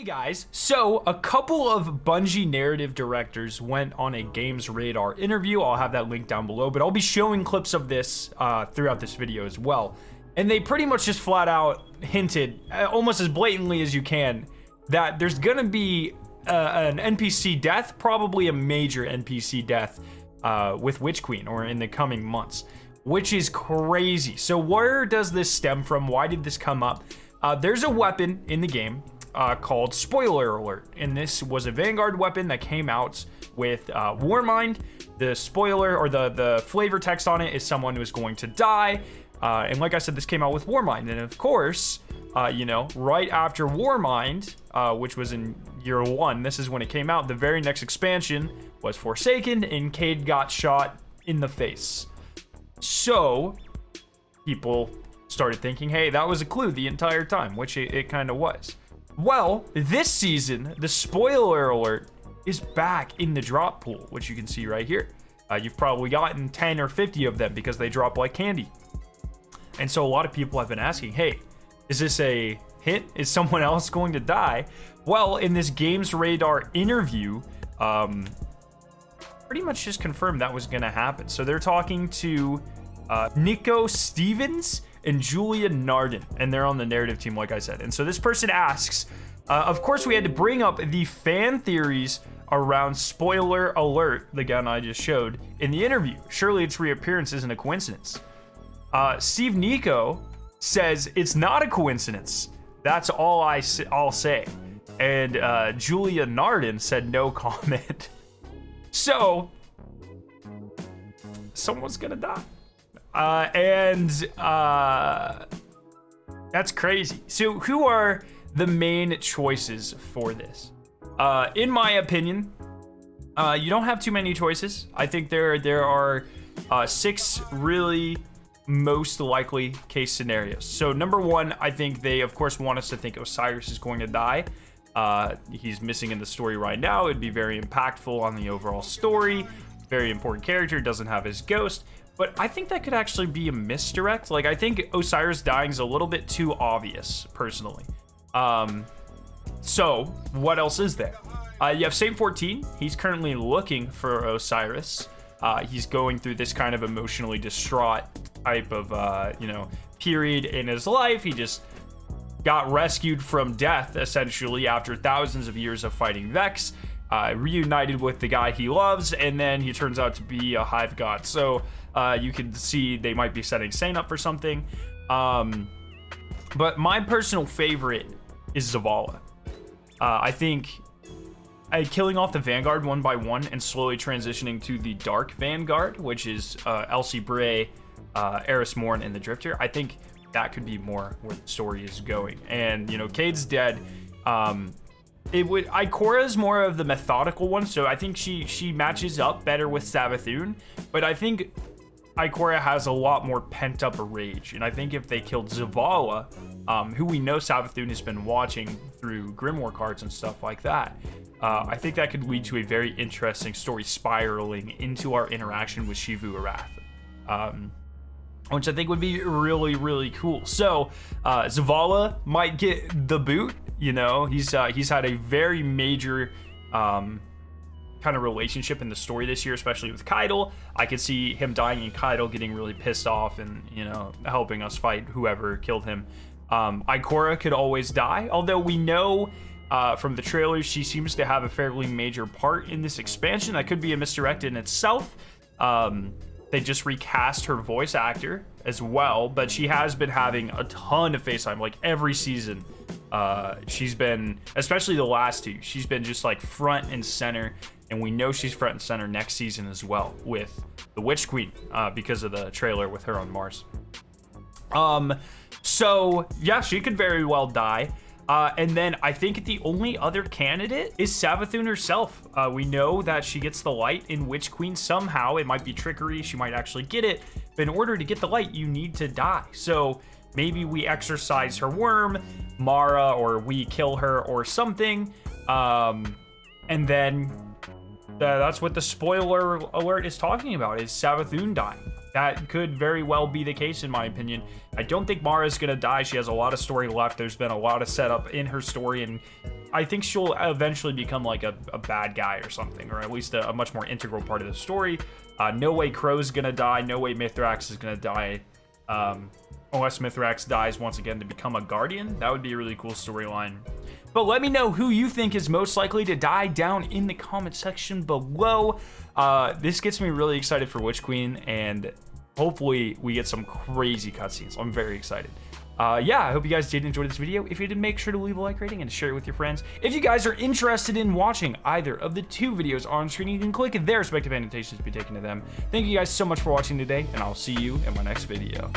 Guys, so a couple of Bungie narrative directors went on a Games Radar interview. I'll have that link down below, but I'll be showing clips of this throughout this video as well. And they pretty much just flat out hinted, almost as blatantly as you can, that there's gonna be an NPC death, probably a major NPC death with Witch Queen, or in the coming months, which is crazy. So where does this stem from? Why did this come up? There's a weapon in the game called Spoiler Alert, and this was a Vanguard weapon that came out with Warmind. The spoiler, or the flavor text on it, is someone who is going to die, and like I said, this came out with Warmind, and of course, you know, right after Warmind, which was in year 1, this is when it came out, the very next expansion was Forsaken, and Cade got shot in the face. So people started thinking, hey, that was a clue the entire time, which it kind of was. Well, this season, the Spoiler Alert is back in the drop pool, which you can see right here. You've probably gotten 10 or 50 of them because they drop like candy. And so a lot of people have been asking, hey, is this a hint? Is someone else going to die? Well, in this Games Radar interview, pretty much just confirmed that was going to happen. So they're talking to Nico Stevens and Julia Narden, and they're on the narrative team, like I said. And so this person asks, of course, we had to bring up the fan theories around Spoiler Alert, the gun I just showed, in the interview. Surely its reappearance isn't a coincidence. Steve Nico says it's not a coincidence. That's all I'll say. And Julia Narden said no comment. So someone's gonna die. That's crazy. So who are the main choices for this? In my opinion, you don't have too many choices. I think there are 6 really most likely case scenarios. So number 1, I think they of course want us to think Osiris is going to die. He's missing in the story right now. It'd be very impactful on the overall story. Very important character, doesn't have his ghost. But I think that could actually be a misdirect. Like, I think Osiris dying is a little bit too obvious, personally. So, what else is there? You have Saint 14. He's currently looking for Osiris. He's going through this kind of emotionally distraught type of, period in his life. He just got rescued from death, essentially, after thousands of years of fighting Vex. Reunited with the guy he loves, and then he turns out to be a hive god. So you can see they might be setting Saint up for something. But my personal favorite is Zavala. I think killing off the Vanguard one by one and slowly transitioning to the Dark Vanguard, which is Elsie Bray, Eris Morn, and the Drifter, I think that could be more where the story is going. And, you know, Cade's dead. Ikora's more of the methodical one, so I think she matches up better with Savathun, but I think Ikora has a lot more pent-up rage, and I think if they killed Zavala, who we know Savathun has been watching through Grimoire cards and stuff like that, I think that could lead to a very interesting story spiraling into our interaction with Shivu Arath, which I think would be really, really cool. So Zavala might get the boot. You know, he's had a very major kind of relationship in the story this year, especially with Kydal. I could see him dying and Kydal getting really pissed off and, you know, helping us fight whoever killed him. Ikora could always die, although we know from the trailers she seems to have a fairly major part in this expansion. That could be a misdirect in itself. They just recast her voice actor as well, but she has been having a ton of face time, like every season. She's been, especially the last 2, she's been just like front and center, and we know she's front and center next season as well with the Witch Queen, because of the trailer with her on Mars. So yeah, she could very well die. And then I think the only other candidate is Savathun herself. We know that she gets the light in Witch Queen somehow. It might be trickery, she might actually get it, but in order to get the light, you need to die. So maybe we exercise her worm, Mara, or we kill her or something. And then that's what the Spoiler Alert is talking about, is Savathun dying. That could very well be the case, in my opinion. I don't think Mara's gonna die. She has a lot of story left. There's been a lot of setup in her story, and I think she'll eventually become like a bad guy or something, or at least a much more integral part of the story. No way Crow's gonna die. No way Mithrax is gonna die. Unless Mithrax dies once again to become a Guardian. That would be a really cool storyline. But let me know who you think is most likely to die down in the comment section below. This gets me really excited for Witch Queen, and hopefully we get some crazy cutscenes. I'm very excited. Yeah, I hope you guys did enjoy this video. If you did, make sure to leave a like rating and share it with your friends. If you guys are interested in watching either of the 2 videos on screen, you can click their respective annotations to be taken to them. Thank you guys so much for watching today, and I'll see you in my next video.